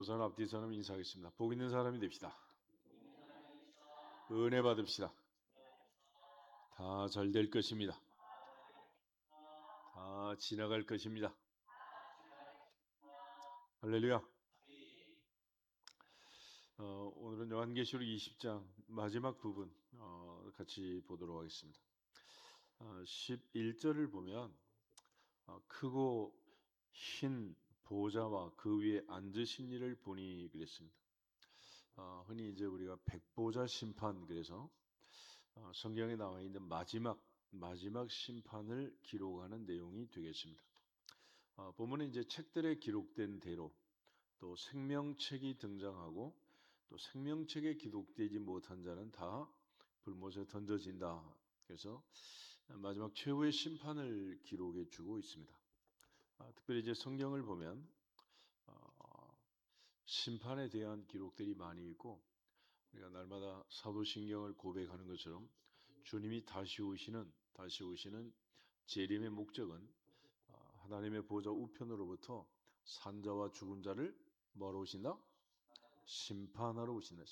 우선 앞뒤 사람 인사하겠습니다. 복 있는 사람이 됩시다. 은혜 받읍시다. 다 잘 될 것입니다. 다 지나갈 것입니다. 할렐루야. 오늘은 요한계시록 20장 마지막 부분 같이 보도록 하겠습니다. 11절을 보면 크고 흰 보좌와 그 위에 앉으신 이를 보니 그랬습니다. 흔히 이제 우리가 백보자 심판, 그래서 성경에 나와 있는 마지막 심판을 기록하는 내용이 되겠습니다. 본문은 이제 책들에 기록된 대로 또 생명책이 등장하고, 또 생명책에 기록되지 못한 자는 다 불못에 던져진다. 그래서 마지막 최후의 심판을 기록해 주고 있습니다. 특별히 이제 성경을 보면 심판에 대한 기록들이 많이 있고, 우리가 날마다 사도신경을 고백하는 것처럼 주님이 다시 오시는 재림의 목적은 하나님의 보좌 우편으로부터 산자와 죽은 자를 뭐로 오신다? 심판하러 오신다.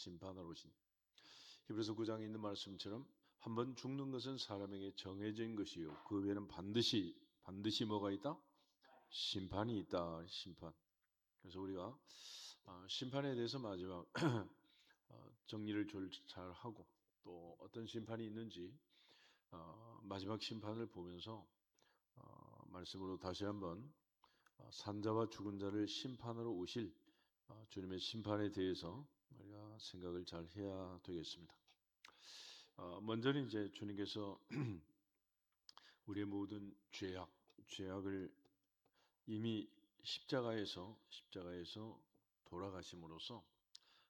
히브리서 9장에 있는 말씀처럼 한번 죽는 것은 사람에게 정해진 것이요, 그 외에는 반드시 뭐가 있다? 심판이 있다. 심판. 그래서 우리가 심판에 대해서 마지막 정리를 잘 하고, 또 어떤 심판이 있는지 마지막 심판을 보면서 말씀으로 다시 한번 산자와 죽은 자를 심판으로 오실 주님의 심판에 대해서 우리가 생각을 잘 해야 되겠습니다. 먼저는 이제 주님께서 우리의 모든 죄악을 이미 십자가에서 돌아가심으로써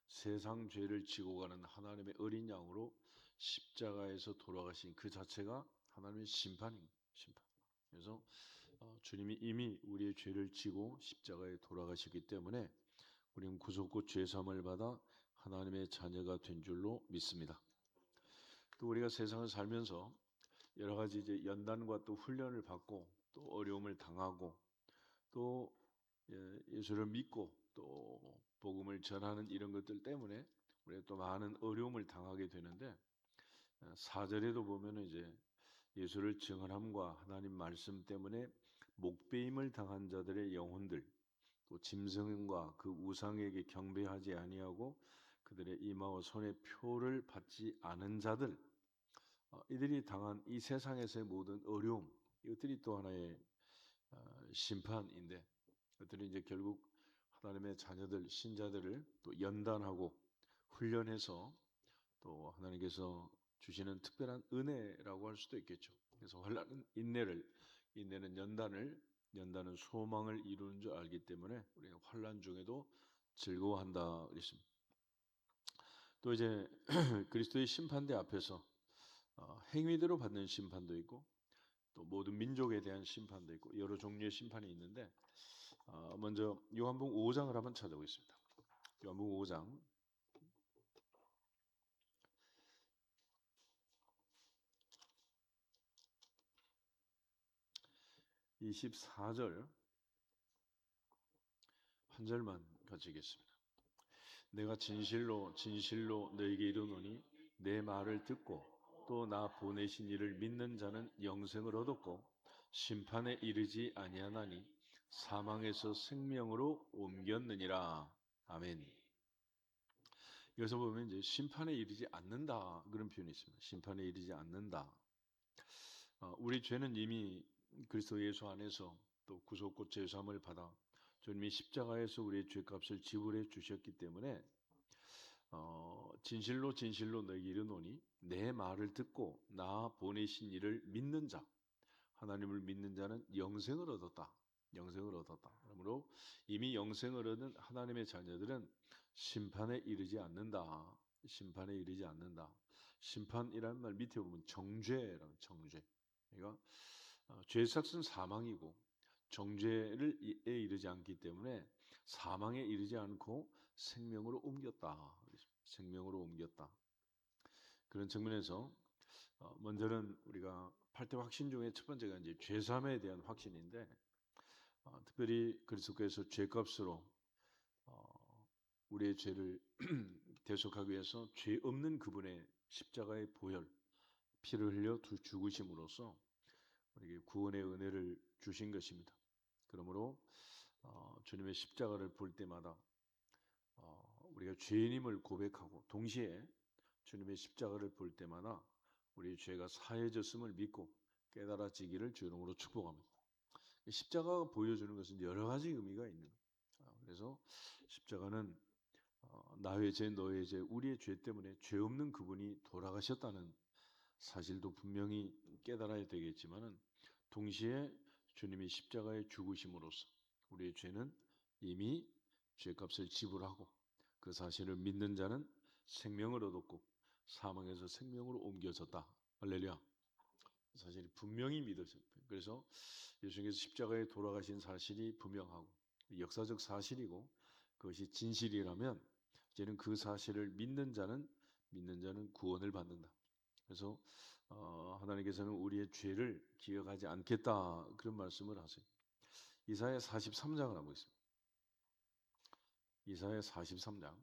세상 죄를 지고 가는 하나님의 어린 양으로 십자가에서 돌아가신 그 자체가 하나님의 심판입니다. 심판. 그래서 주님이 이미 우리의 죄를 지고 십자가에 돌아가셨기 때문에 우리는 구속고 죄사함을 받아 하나님의 자녀가 된 줄로 믿습니다. 또 우리가 세상을 살면서 여러 가지 이제 연단과 또 훈련을 받고, 또 어려움을 당하고, 또 예수를 믿고 또 복음을 전하는 이런 것들 때문에 우리가 또 많은 어려움을 당하게 되는데, 4절에도 보면은 이제 예수를 증언함과 하나님 말씀 때문에 목배임을 당한 자들의 영혼들, 또 짐승과 그 우상에게 경배하지 아니하고 그들의 이마와 손에 표를 받지 않은 자들, 이들이 당한 이 세상에서의 모든 어려움, 이것들이 또 하나의 심판인데, 그들이 이제 결국 하나님의 자녀들, 신자들을 또 연단하고 훈련해서 또 하나님께서 주시는 특별한 은혜라고 할 수도 있겠죠. 그래서 환난은 인내는 연단은 소망을 이루는 줄 알기 때문에 우리가 환난 중에도 즐거워한다 그랬습니다. 또 이제 그리스도의 심판대 앞에서 행위대로 받는 심판도 있고, 또 모든 민족에 대한 심판도 있고, 여러 종류의 심판이 있는데, 먼저 요한복음 5장을 한번 찾아보겠습니다. 요한복음 5장 24절 한 절만 같이 읽겠습니다. 내가 진실로 너희에게 이르노니 내 말을 듣고 또 나 보내신 이를 믿는 자는 영생을 얻었고 심판에 이르지 아니하나니 사망에서 생명으로 옮겼느니라. 아멘. 여기서 보면 이제 심판에 이르지 않는다, 그런 표현이 있습니다. 심판에 이르지 않는다. 우리 죄는 이미 그리스도 예수 안에서 또 구속고 죄사함을 받아 주님이 십자가에서 우리의 죄값을 지불해 주셨기 때문에 진실로 너희에게 이르노니 내 말을 듣고 나 보내신 이를 믿는 자, 하나님을 믿는 자는 영생을 얻었다. 그러므로 이미 영생을 얻은 하나님의 자녀들은 심판에 이르지 않는다. 심판이라는 말 밑에 보면 정죄라는, 정죄. 그러니까 죄삭은 사망이고 정죄에 이르지 않기 때문에 사망에 이르지 않고 생명으로 옮겼다. 그런 측면에서 먼저는 우리가 8대 확신 중에 첫 번째가 이제 죄사함에 대한 확신인데, 특별히 그리스도께서 죄값으로 우리의 죄를 대속하기 위해서 죄 없는 그분의 십자가의 보혈, 피를 흘려 죽으심으로써 우리에게 구원의 은혜를 주신 것입니다. 그러므로 주님의 십자가를 볼 때마다 우리가 죄인임을 고백하고 동시에 주님의 십자가를 볼 때마다 우리의 죄가 사해졌음을 믿고 깨달아지기를 주 이름으로 축복합니다. 십자가가 보여주는 것은 여러 가지 의미가 있는 거예요. 그래서 십자가는 나의 죄, 너의 죄, 우리의 죄 때문에 죄 없는 그분이 돌아가셨다는 사실도 분명히 깨달아야 되겠지만은 동시에 주님이 십자가에 죽으심으로써 우리의 죄는 이미 죄값을 지불하고 그 사실을 믿는 자는 생명을 얻었고 사망에서 생명으로 옮겨졌다. 할렐루야. 사실이 분명히 믿어져요. 그래서 예수님께서 십자가에 돌아가신 사실이 분명하고 역사적 사실이고 그것이 진실이라면 이제는 그 사실을 믿는 자는 구원을 받는다. 그래서 하나님께서는 우리의 죄를 기억하지 않겠다 그런 말씀을 하세요. 이사야 43장을 한번 보겠습니다. 이사야 43장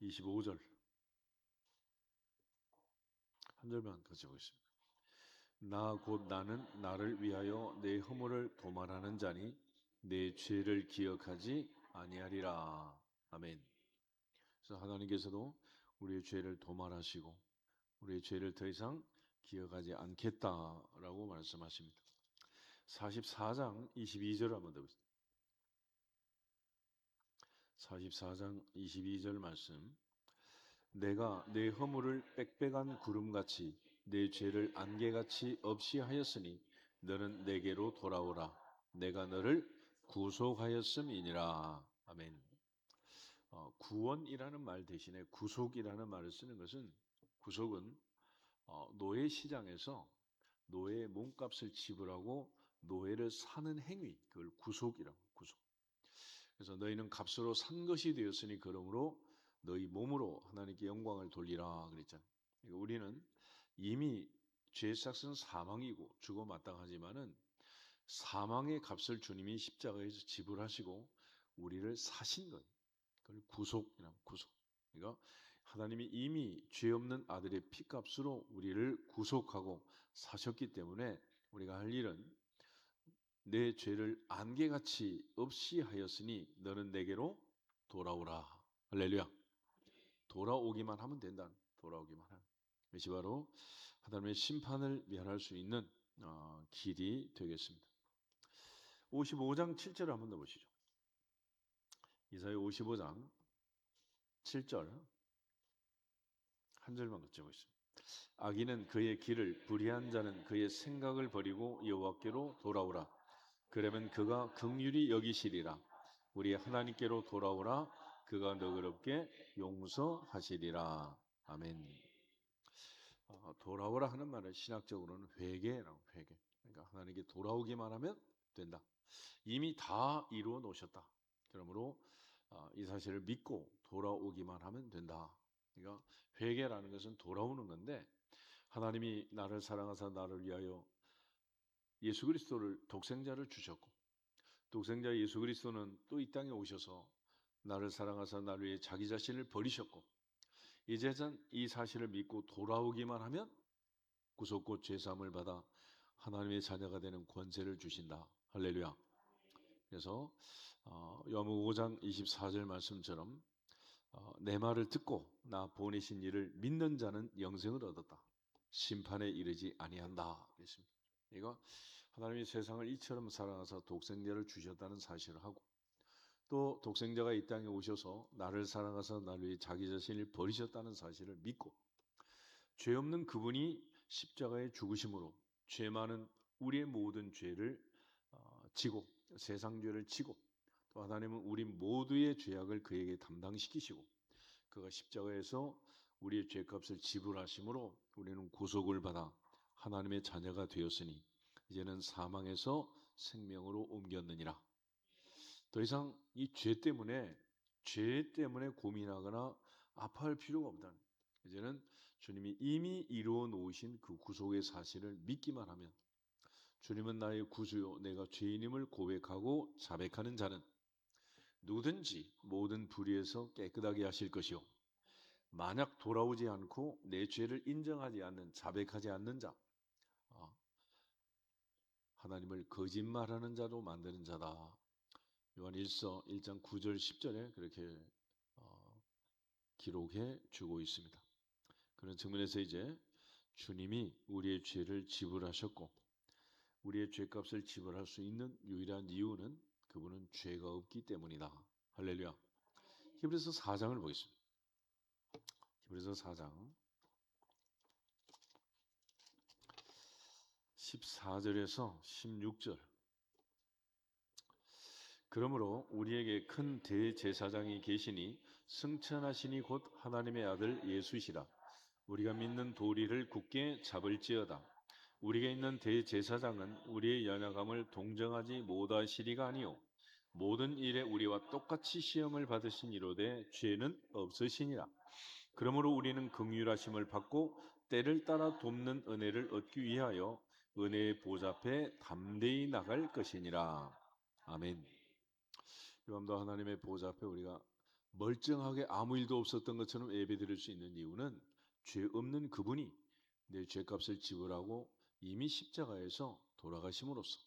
25절 한 절만 같이 보겠습니다. 나 곧 나는 나를 위하여 내 허물을 도말하는 자니 내 죄를 기억하지 아니하리라. 아멘. 그래서 하나님께서도 우리의 죄를 도말하시고 우리의 죄를 더 이상 기억하지 않겠다라고 말씀하십니다. 44장 22절 한번 더 보겠습니다. 44장 22절 말씀. 내가 내 허물을 빽빽한 구름같이 내 죄를 안개같이 없이 하였으니 너는 내게로 돌아오라. 내가 너를 구속하였음이니라. 아멘. 구원이라는 말 대신에 구속이라는 말을 쓰는 것은 구속은 노예 시장에서 노예의 몸값을 지불하고 노예를 사는 행위, 그걸 구속이라고 구속. 그래서 너희는 값으로 산 것이 되었으니 그러므로 너희 몸으로 하나님께 영광을 돌리라 그랬잖아요. 그러니까 우리는 이미 죄의 삭은 사망이고 죽어 마땅하지만은 사망의 값을 주님이 십자가에서 지불하시고 우리를 사신 거예요. 그걸 구속이라고 구속. 그러니까 하나님이 이미 죄 없는 아들의 피값으로 우리를 구속하고 사셨기 때문에 우리가 할 일은 내 죄를 안개같이 없이 하였으니 너는 내게로 돌아오라. 할렐루야. 돌아오기만 하면 된다. 돌아오기만 하면. 이것이 바로 하나님의 심판을 면할 수 있는 길이 되겠습니다. 55장 7절을 한번 더 보시죠. 이사야 55장 7절 한 절만 같이 보겠습니다. 악인은 그의 길을, 불의한 자는 그의 생각을 버리고 여호와께로 돌아오라. 그러면 그가 긍휼히 여기시리라. 우리 하나님께로 돌아오라. 그가 너그럽게 용서하시리라. 아멘. 돌아오라 하는 말은 신학적으로는 회개라고 회개. 그러니까 하나님께 돌아오기만 하면 된다. 이미 다 이루어 놓으셨다. 그러므로 이 사실을 믿고 돌아오기만 하면 된다. 그러니까 회개라는 것은 돌아오는 건데 하나님이 나를 사랑하사 나를 위하여 예수 그리스도를 독생자를 주셨고 독생자 예수 그리스도는 또 이 땅에 오셔서 나를 사랑하사 나를 위해 자기 자신을 버리셨고 이제는 이 사실을 믿고 돌아오기만 하면 구속고 죄사함을 받아 하나님의 자녀가 되는 권세를 주신다. 할렐루야. 그래서 요한복음 5장 24절 말씀처럼 내 말을 듣고 나 보내신 이를 믿는 자는 영생을 얻었다. 심판에 이르지 아니한다. 그랬습니다. 이거 하나님이 세상을 이처럼 사랑하사 독생자를 주셨다는 사실을 하고 또 독생자가 이 땅에 오셔서 나를 사랑하사 나를 위해 자기 자신을 버리셨다는 사실을 믿고 죄 없는 그분이 십자가에 죽으심으로 죄 많은 우리의 모든 죄를 지고 세상 죄를 지고 또 하나님은 우리 모두의 죄악을 그에게 담당시키시고 그가 십자가에서 우리의 죄값을 지불하심으로 우리는 구속을 받아 하나님의 자녀가 되었으니 이제는 사망에서 생명으로 옮겼느니라. 더 이상 이 죄 때문에 고민하거나 아파할 필요가 없다. 이제는 주님이 이미 이루어 놓으신 그 구속의 사실을 믿기만 하면 주님은 나의 구주요 내가 죄인임을 고백하고 자백하는 자는 누구든지 모든 불의에서 깨끗하게 하실 것이요 만약 돌아오지 않고 내 죄를 인정하지 않는 자백하지 않는 자 하나님을 거짓말하는 자로 만드는 자다. 요한일서 1장 9절 10절에 그렇게 기록해 주고 있습니다. 그런 측면에서 이제 주님이 우리의 죄를 지불하셨고 우리의 죄값을 지불할 수 있는 유일한 이유는 그분은 죄가 없기 때문이다. 할렐루야. 히브리서 4장을 보겠습니다. 히브리서 4장 14절에서 16절. 그러므로 우리에게 큰 대제사장이 계시니 승천하시니 곧 하나님의 아들 예수시라. 우리가 믿는 도리를 굳게 잡을지어다. 우리가 있는 대제사장은 우리의 연약함을 동정하지 못하시리가 아니요 모든 일에 우리와 똑같이 시험을 받으신 이로되 죄는 없으시니라. 그러므로 우리는 긍휼하심을 받고 때를 따라 돕는 은혜를 얻기 위하여 은혜의 보좌 앞에 담대히 나갈 것이니라. 아멘. 이 밤도 하나님의 보좌 앞에 우리가 멀쩡하게 아무 일도 없었던 것처럼 예배드릴 수 있는 이유는 죄 없는 그분이 내 죄값을 지불하고 이미 십자가에서 돌아가심으로써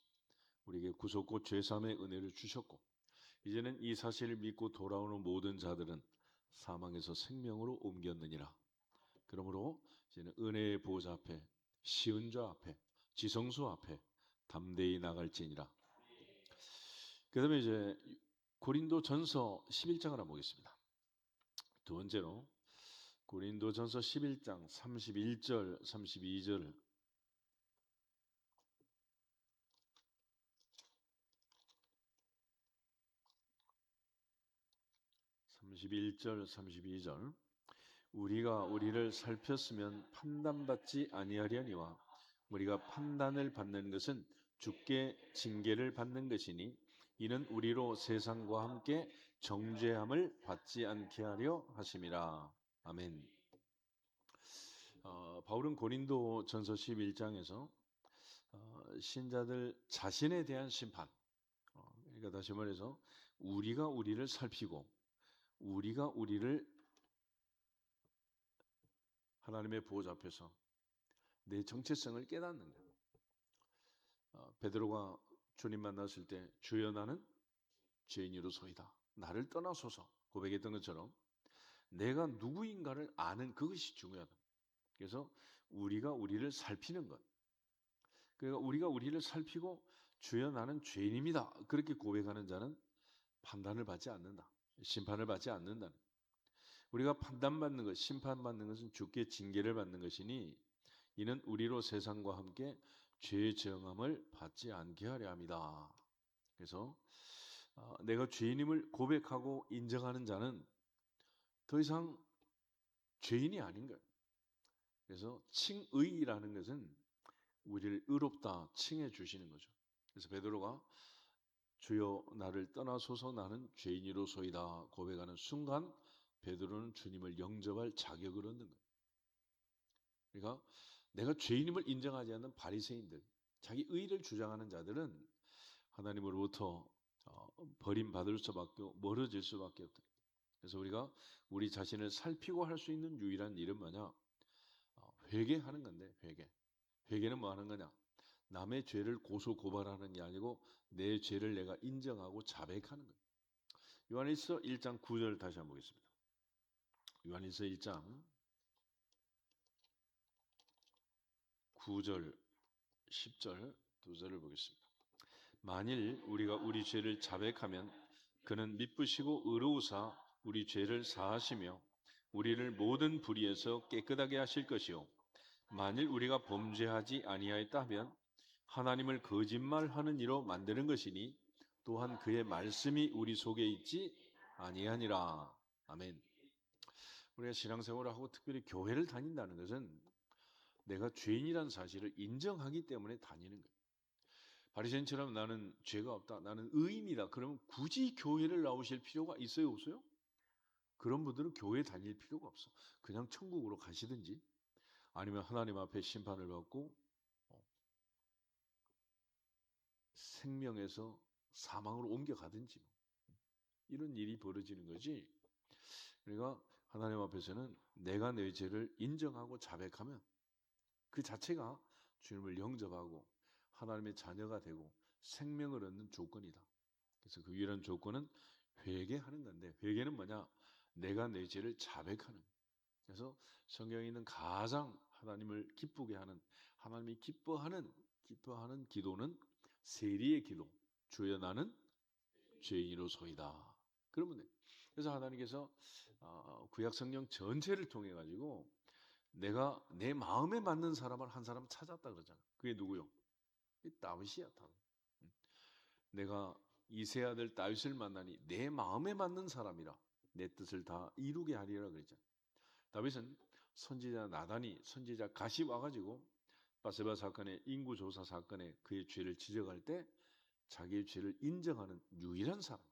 우리에게 구속고 죄사함의 은혜를 주셨고 이제는 이 사실을 믿고 돌아오는 모든 자들은 사망에서 생명으로 옮겼느니라. 그러므로 이제는 은혜의 보좌 앞에 시은좌 앞에 지성소 앞에 담대히 나갈지니라. 그 다음에 이제 고린도전서 11장을 한번 보겠습니다. 두 번째로 고린도전서 11장 31절 32절 31절 32절 우리가 우리를 살폈으면 판단받지 아니하려니와 우리가 판단을 받는 것은 주께 징계를 받는 것이니 이는 우리로 세상과 함께 정죄함을 받지 않게 하려 하심이라. 아멘. 바울은 고린도전서 11장에서 신자들 자신에 대한 심판 그러니까 다시 말해서 우리가 우리를 살피고 우리가 우리를 하나님의 보호자 앞에서 내 정체성을 깨닫는 거예요. 베드로가 주님 만났을 때 주여 나는 죄인이로소이다. 나를 떠나소서 고백했던 것처럼 내가 누구인가를 아는 그것이 중요하다. 그래서 우리가 우리를 살피는 것. 그러니까 우리가 우리를 살피고 주여 나는 죄인입니다. 그렇게 고백하는 자는 판단을 받지 않는다. 심판을 받지 않는다. 우리가 판단받는 것, 심판받는 것은 주께 징계를 받는 것이니 이는 우리로 세상과 함께 죄의 정함을 받지 않게 하려 합니다. 그래서 내가 죄인임을 고백하고 인정하는 자는 더 이상 죄인이 아닌 거예요. 그래서 칭의라는 것은 우리를 의롭다 칭해 주시는 거죠. 그래서 베드로가 주여 나를 떠나소서 나는 죄인이로소이다 고백하는 순간 베드로는 주님을 영접할 자격을 얻는 거예요. 그러니까 내가 죄인임을 인정하지 않는 바리새인들, 자기 의를 주장하는 자들은 하나님으로부터 버림받을 수밖에 멀어질 수밖에 없다. 그래서 우리가 우리 자신을 살피고 할 수 있는 유일한 일은 뭐냐? 회개하는 건데 회개. 회개는 뭐 하는 거냐? 남의 죄를 고소 고발하는 게 아니고 내 죄를 내가 인정하고 자백하는 거예요. 요한일서 1장 9절 다시 한번 보겠습니다. 요한일서 1장 9절 10절 두 절을 보겠습니다. 만일 우리가 우리 죄를 자백하면 그는 미쁘시고 의로우사 우리 죄를 사하시며 우리를 모든 불의에서 깨끗하게 하실 것이요 만일 우리가 범죄하지 아니하였다 하면 하나님을 거짓말하는 이로 만드는 것이니 또한 그의 말씀이 우리 속에 있지 아니하니라. 아멘. 우리가 신앙생활을 하고 특별히 교회를 다닌다는 것은 내가 죄인이라는 사실을 인정하기 때문에 다니는 거예요. 바리새인처럼 나는 죄가 없다, 나는 의인이다. 그러면 굳이 교회를 나오실 필요가 있어요, 없어요? 그런 분들은 교회 다닐 필요가 없어. 그냥 천국으로 가시든지 아니면 하나님 앞에 심판을 받고 생명에서 사망으로 옮겨가든지 이런 일이 벌어지는 거지. 그러니까 하나님 앞에서는 내가 내 죄를 인정하고 자백하면 그 자체가 주님을 영접하고 하나님의 자녀가 되고 생명을 얻는 조건이다. 그래서 그 유일한 조건은 회개하는 건데, 회개는 뭐냐? 내가 내 죄를 자백하는. 그래서 성경에 있는 가장 하나님을 기쁘게 하는, 하나님이 기뻐하는 기도는 세리의 기도. 주여 나는 죄인으로소이다. 그러면 돼. 그래서 하나님께서 구약 성경 전체를 통해 가지고 내가 내 마음에 맞는 사람을 한 사람 찾았다 그러잖아. 그게 누구요? 다윗이야, 다윗. 내가 이세 아들 다윗을 만나니 내 마음에 맞는 사람이라 내 뜻을 다 이루게 하리라 그랬잖아. 다윗은 선지자 나단이 선지자 갓이 와가지고 바세바 사건의 인구조사 사건에 그의 죄를 지적할 때 자기의 죄를 인정하는 유일한 사람.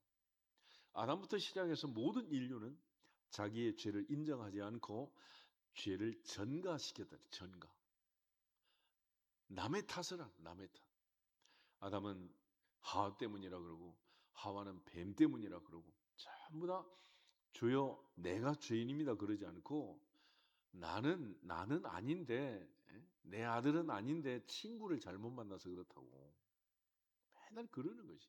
아담부터 시작해서 모든 인류는 자기의 죄를 인정하지 않고 죄를 전가시켰다. 전가. 남의 탓을 한 남의 탓. 아담은 하와 때문이라 그러고 하와는 뱀 때문이라 그러고 전부 다 주여 내가 죄인입니다 그러지 않고 나는 아닌데 내 아들은 아닌데 친구를 잘못 만나서 그렇다고 맨날 그러는 것이.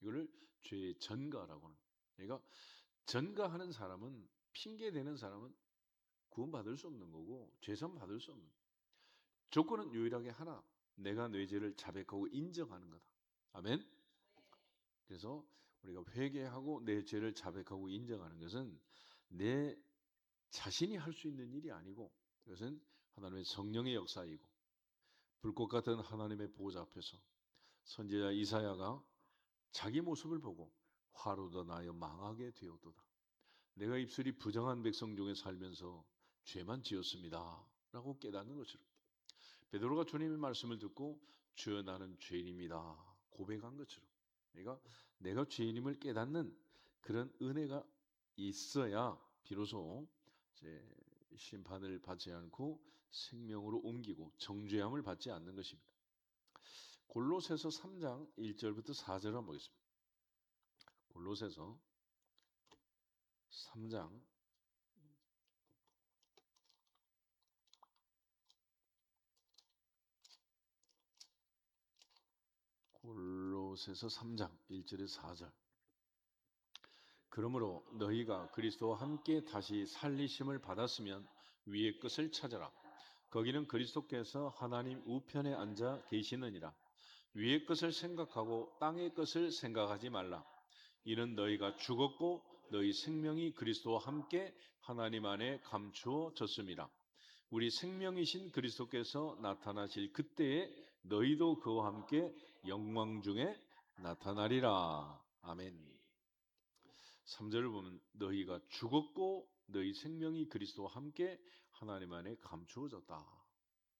이거를 죄의 전가라고 하는. 그러니까 전가하는 사람은 핑계 대는 사람은 구원받을 수 없는 거고 죄선 받을 수 없는. 조건은 유일하게 하나. 내가 내 죄를 자백하고 인정하는 거다. 아멘. 그래서 우리가 회개하고 내 죄를 자백하고 인정하는 것은 내 자신이 할 수 있는 일이 아니고 이것은 하나님의 성령의 역사이고 불꽃 같은 하나님의 보호자 앞에서 선지자 이사야가 자기 모습을 보고 화로도 나여 망하게 되었도다. 내가 입술이 부정한 백성 중에 살면서 죄만 지었습니다. 라고 깨닫는 것처럼 베드로가 주님의 말씀을 듣고 주여 나는 죄인입니다. 고백한 것처럼 그러니까 내가 죄인임을 깨닫는 그런 은혜가 있어야 비로소 이제 심판을 받지 않고 생명으로 옮기고 정죄함을 받지 않는 것입니다. 골로새서 3장 1절부터 4절 한번 보겠습니다. 골로새서 3장 골로새서 3장 1절에서 4절. 그러므로 너희가 그리스도와 함께 다시 살리심을 받았으면 위의 것을 찾아라. 거기는 그리스도께서 하나님 우편에 앉아 계시느니라. 위의 것을 생각하고 땅의 것을 생각하지 말라. 이는 너희가 죽었고 너희 생명이 그리스도와 함께 하나님 안에 감추어졌음이라. 우리 생명이신 그리스도께서 나타나실 그때에 너희도 그와 함께 영광 중에 나타나리라. 아멘. 3절을 보면 너희가 죽었고 너희 생명이 그리스도와 함께 하나님 안에 감추어졌다.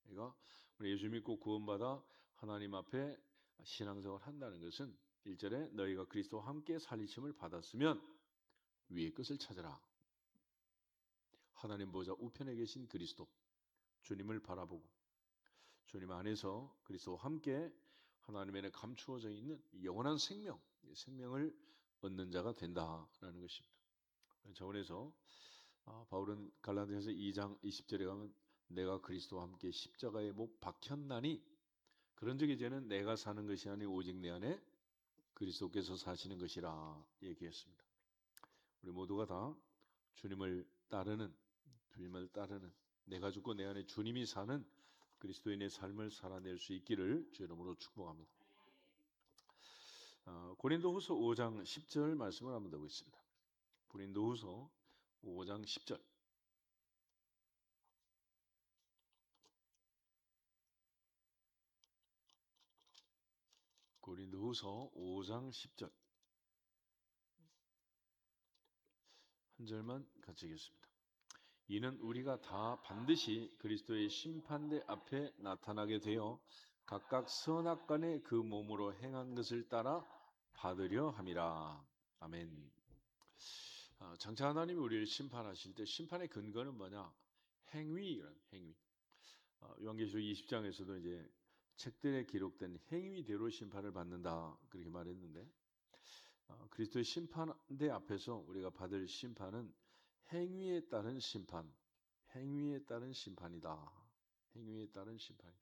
그러니까 우리 예수 믿고 구원받아 하나님 앞에 신앙생활을 한다는 것은 1절에 너희가 그리스도와 함께 살리심을 받았으면 위의 것을 찾아라. 하나님 보좌 우편에 계신 그리스도 주님을 바라보고 주님 안에서 그리스도와 함께 하나님 안에 감추어져 있는 영원한 생명을 얻는 자가 된다라는 것입니다. 저원에서 바울은 갈라디아서 2장 20절에 가면 내가 그리스도와 함께 십자가에 못 박혔나니 그런즉 이제는 내가 사는 것이 아니고 오직 내 안에 그리스도께서 사시는 것이라 얘기했습니다. 우리 모두가 다 주님을 따르는 내가 죽고 내 안에 주님이 사는 그리스도인의 삶을 살아낼 수 있기를 주 이름으로 축복합니다. 고린도후서 5장 10절 말씀을 한번 보고 있습니다. 고린도후서 5장 10절. 고린도후서 5장 10절. 한 절만 같이 읽겠습니다. 이는 우리가 다 반드시 그리스도의 심판대 앞에 나타나게 되어 각각 선악간에 그 몸으로 행한 것을 따라 받으려 함이라. 아멘. 장차 하나님이 우리를 심판하실 때 심판의 근거는 뭐냐? 행위. 요한계시록 20장에서도 이제 책들에 기록된 행위대로 심판을 받는다 그렇게 말했는데 그리스도의 심판대 앞에서 우리가 받을 심판은 행위에 따른 심판, 행위에 따른 심판이다. 행위에 따른 심판이다.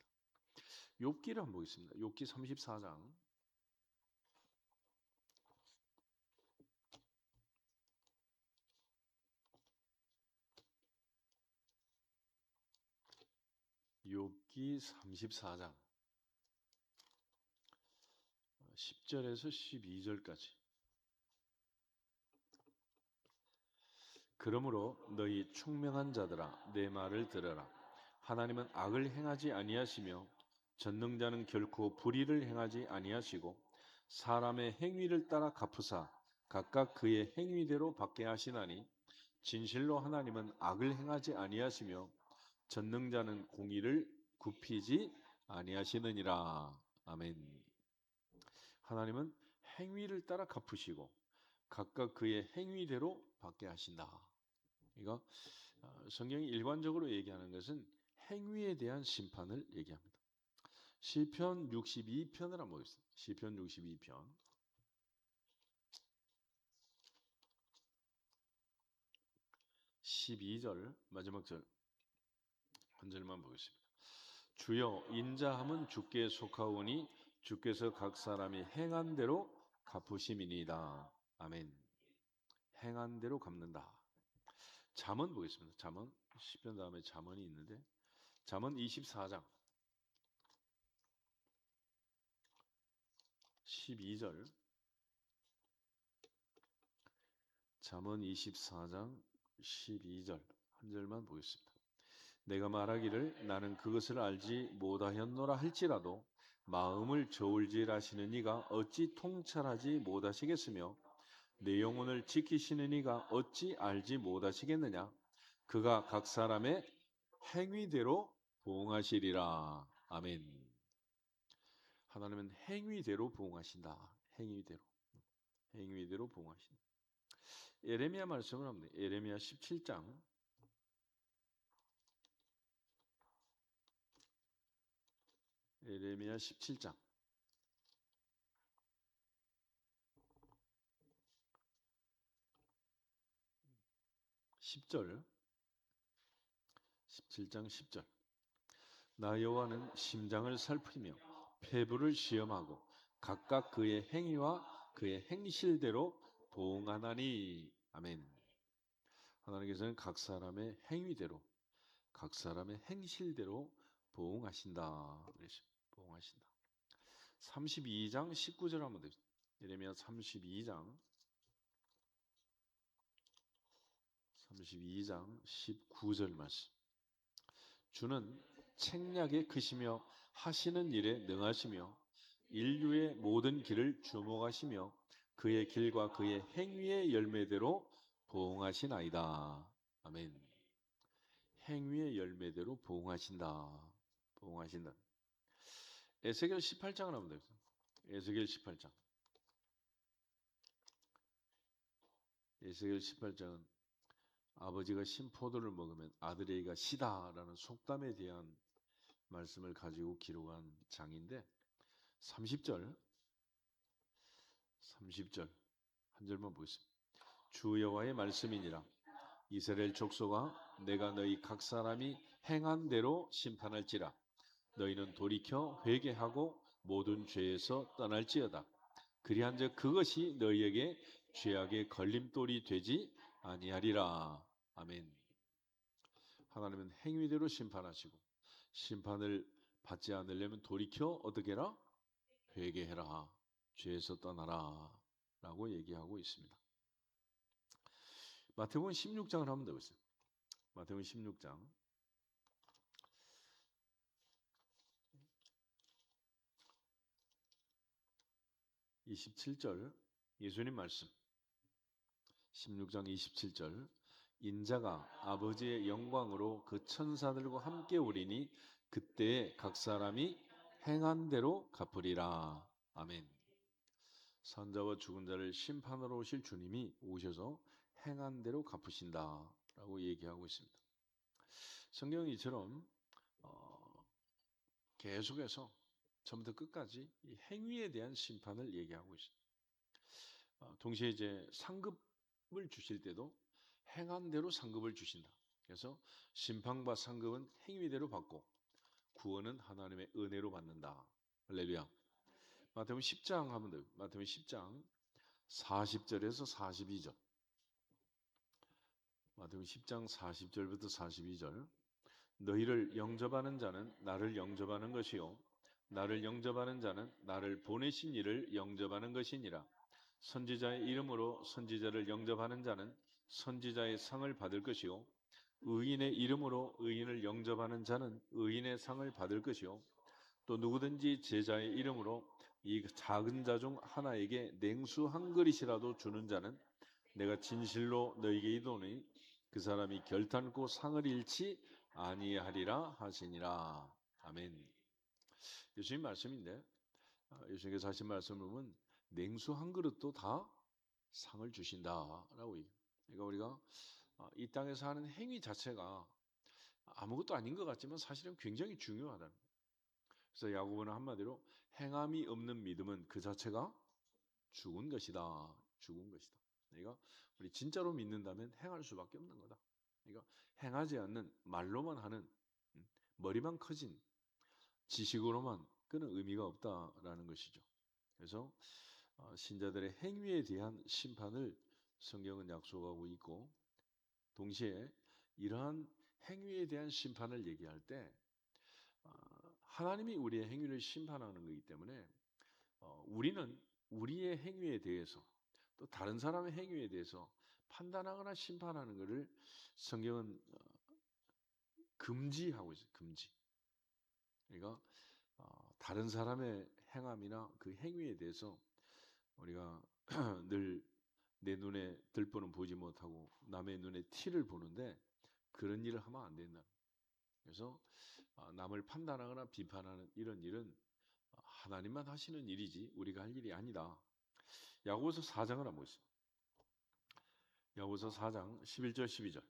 욥기를 한번 보겠습니다. 욥기 34장 34장 10절에서 12절까지. 그러므로 너희 총명한 자들아 내 말을 들어라. 하나님은 악을 행하지 아니하시며 전능자는 결코 불의를 행하지 아니하시고 사람의 행위를 따라 갚으사 각각 그의 행위대로 받게 하시나니 진실로 하나님은 악을 행하지 아니하시며 전능자는 공의를 굽히지 아니하시느니라. 아멘. 하나님은 행위를 따라 갚으시고 각각 그의 행위대로 받게 하신다. 이거 성경이 일관적으로 얘기하는 것은 행위에 대한 심판을 얘기합니다. 시편 62편을 한번 보겠습니다. 시편 62편 12절 마지막 절 한 절만 보겠습니다. 주여 인자함은 주께 속하오니 주께서 각 사람이 행한 대로 갚으심이니이다. 아멘. 행한 대로 갚는다. 잠언 보겠습니다. 잠언 시편 다음에 잠언이 있는데 잠언 24장 12절 잠언 24장 12절 한 절만 보겠습니다. 내가 말하기를 나는 그것을 알지 못하였노라 할지라도 마음을 저울질하시는 이가 어찌 통찰하지 못하시겠으며 내 영혼을 지키시는 이가 어찌 알지 못하시겠느냐. 그가 각 사람의 행위대로 보응하시리라. 아멘. 하나님은 행위대로 보응하신다. 행위대로 보응하신다. 예레미야 말씀을 합니다. 예레미야 17장 10절 17장 10절 나 여호와는 심장을 살피며 폐부를 시험하고 각각 그의 행위와 그의 행실대로 보응하나니. 아멘. 하나님께서는 각 사람의 행위대로 각 사람의 행실대로 보응하신다. 보응하신다. 32장 19절 한번 됩니다. 예레미야 32장 19절 말씀. 주는 책략에 크시며 하시는 일에 능하시며 인류의 모든 길을 주목하시며 그의 길과 그의 행위의 열매대로 보응하시나이다. 아멘. 행위의 열매대로 보응하신다. 보응하신다. 에스겔 18장을 하면 되겠습니다. 에스겔 18장. 에스겔 18장은 아버지가 신포도를 먹으면 아들에게가 시다라는 속담에 대한 말씀을 가지고 기록한 장인데 30절 한 절만 보겠습니다. 주 여호와의 말씀이니라. 이스라엘 족속아 내가 너희 각 사람이 행한 대로 심판할지라. 너희는 돌이켜 회개하고 모든 죄에서 떠날지어다. 그리한즉 그것이 너희에게 죄악의 걸림돌이 되지 아니하리라. 아멘. 하나님은 행위대로 심판하시고 심판을 받지 않으려면 돌이켜 어떻게 해라? 회개해라. 죄에서 떠나라. 라고 얘기하고 있습니다. 마태복음 16장을 한번 더 보세요. 마태복음 16장 27절 예수님 말씀 16장 27절 인자가 아버지의 영광으로 그 천사들과 함께 오리니 그때에 각 사람이 행한 대로 갚으리라. 아멘. 산자와 죽은 자를 심판하러 오실 주님이 오셔서 행한 대로 갚으신다라고 얘기하고 있습니다. 성경이 이처럼 계속해서 처음부터 끝까지 이 행위에 대한 심판을 얘기하고 있습니다. 동시에 이제 상급을 주실 때도 행한 대로 상급을 주신다. 그래서 심판과 상급은 행위대로 받고 구원은 하나님의 은혜로 받는다. 할렐루야. 마태복음 10장 하면 돼요. 마태복음 10장 40절에서 42절. 마태복음 10장 40절부터 42절. 너희를 영접하는 자는 나를 영접하는 것이요 나를 영접하는 자는 나를 보내신 이를 영접하는 것이니라. 선지자의 이름으로 선지자를 영접하는 자는 선지자의 상을 받을 것이요 의인의 이름으로 의인을 영접하는 자는 의인의 상을 받을 것이요 또 누구든지 제자의 이름으로 이 작은 자 중 하나에게 냉수 한 그릇이라도 주는 자는 내가 진실로 너희에게 이르노니 그 사람이 결탄코 상을 잃지 아니하리라 하시니라. 아멘. 예수님 말씀인데 예수님께서 하신 말씀을 보면 냉수 한 그릇도 다 상을 주신다라고 얘기해요. 그러니까 우리가 이 땅에서 하는 행위 자체가 아무것도 아닌 것 같지만 사실은 굉장히 중요하다는 거예요. 그래서 야고보는 한마디로 행함이 없는 믿음은 그 자체가 죽은 것이다. 죽은 것이다. 그러니까 우리 진짜로 믿는다면 행할 수밖에 없는 거다. 그러니까 행하지 않는 말로만 하는 머리만 커진 지식으로만 그는 의미가 없다라는 것이죠. 그래서 신자들의 행위에 대한 심판을 성경은 약속하고 있고 동시에 이러한 행위에 대한 심판을 얘기할 때 하나님이 우리의 행위를 심판하는 것이기 때문에 우리는 우리의 행위에 대해서 또 다른 사람의 행위에 대해서 판단하거나 심판하는 것을 성경은 금지하고 있어요. 금지. 그러니까 다른 사람의 행함이나 그 행위에 대해서 우리가 늘 내 눈에 들보는 보지 못하고 남의 눈에 티를 보는데 그런 일을 하면 안 된다. 그래서 남을 판단하거나 비판하는 이런 일은 하나님만 하시는 일이지 우리가 할 일이 아니다. 야고보서 4장을 한번 보시죠. 야고보서 4장 11절 12절.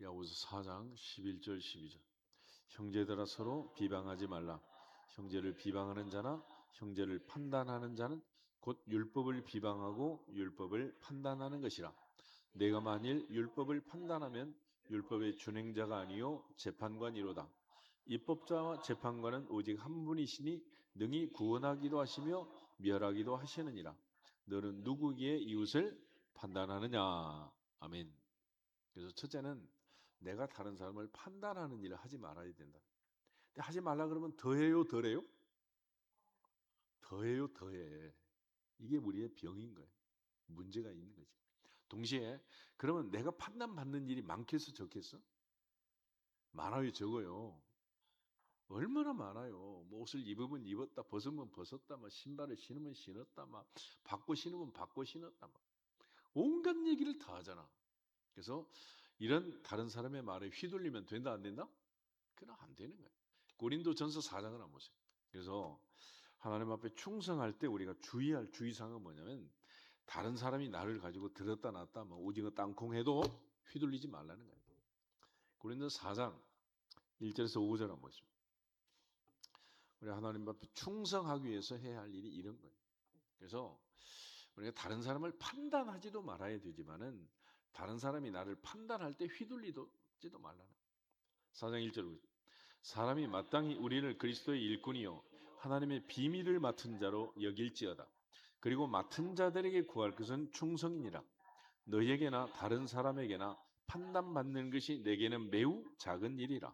야고보서 4장 11절 12절. 형제들아 서로 비방하지 말라. 형제를 비방하는 자나 형제를 판단하는 자는 곧 율법을 비방하고 율법을 판단하는 것이라. 내가 만일 율법을 판단하면 율법의 준행자가 아니요 재판관이로다. 입법자와 재판관은 오직 한 분이시니 능히 구원하기도 하시며 멸하기도 하시느니라. 너는 누구기에 이웃을 판단하느냐. 아멘. 그래서 첫째는 내가 다른 사람을 판단하는 일을 하지 말아야 된다. 근데 하지 말라 그러면 더해요, 덜해요? 더해요, 더해. 이게 우리의 병인 거예요. 문제가 있는 거지. 동시에 그러면 내가 판단받는 일이 많겠어, 적겠어? 많아요, 적어요? 얼마나 많아요. 뭐 옷을 입으면 입었다, 벗으면 벗었다, 뭐 신발을 신으면 신었다, 막 바꿔 신으면 바꿔 신었다, 막 온갖 얘기를 다 하잖아. 그래서 이런 다른 사람의 말에 휘둘리면 된다, 안 된다? 그건 안 되는 거예요. 고린도전서 4장을 한번 보세요. 그래서 하나님 앞에 충성할 때 우리가 주의할 주의사항은 뭐냐면 다른 사람이 나를 가지고 들었다 놨다 뭐 오징어 땅콩 해도 휘둘리지 말라는 거예요. 고린도서 4장 1절에서 5절 한번 보십시오. 우리 하나님 앞에 충성하기 위해서 해야 할 일이 이런 거예요. 그래서 우리가 다른 사람을 판단하지도 말아야 되지만은 다른 사람이 나를 판단할 때 휘둘리지도 말라는 거예요. 4장 1절 사람이 마땅히 우리를 그리스도의 일꾼이요 하나님의 비밀을 맡은 자로 여길지어다. 그리고 맡은 자들에게 구할 것은 충성이니라. 너희에게나 다른 사람에게나 판단받는 것이 내게는 매우 작은 일이라.